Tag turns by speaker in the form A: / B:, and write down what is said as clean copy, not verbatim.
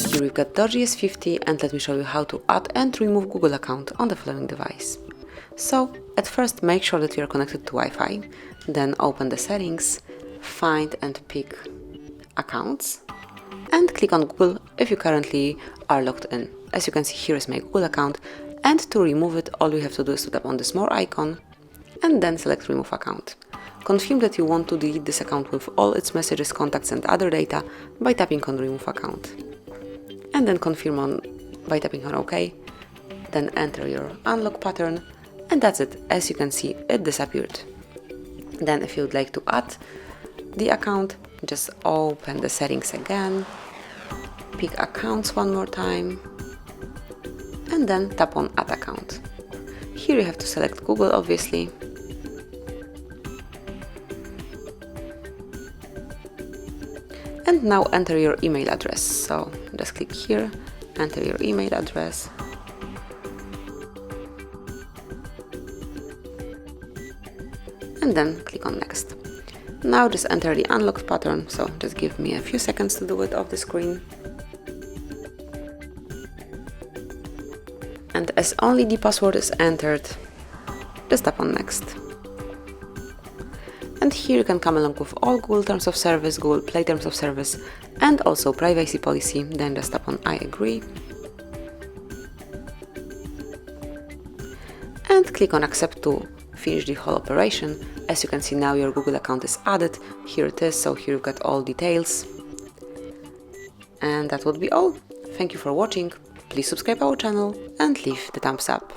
A: Here we've got DOOGEE S50, and let me show you how to add and remove Google account on the following device. So, at first make sure that you are connected to Wi-Fi, then open the settings, find and pick accounts, and click on Google if you currently are logged in. As you can see, here is my Google account, and to remove it, all you have to do is to tap on this more icon, and then select remove account. Confirm that you want to delete this account with all its messages, contacts and other data by tapping on remove account. And then confirm by tapping on OK, then enter your unlock pattern, and that's it. As you can see, it disappeared. Then if you would like to add the account, just open the settings again, pick accounts one more time, and then tap on add account. Here you have to select Google, obviously. And now enter your email address. So just click here, enter your email address. And then click on next. Now just enter the unlocked pattern, so just give me a few seconds to do it off the screen. And as only the password is entered, just tap on next. And here you can come along with all Google Terms of Service, Google Play Terms of Service, and also privacy policy. Then just tap on I agree. And click on accept to finish the whole operation. As you can see, now your Google account is added. Here it is, so here you've got all details. And that would be all. Thank you for watching. Please subscribe our channel and leave the thumbs up.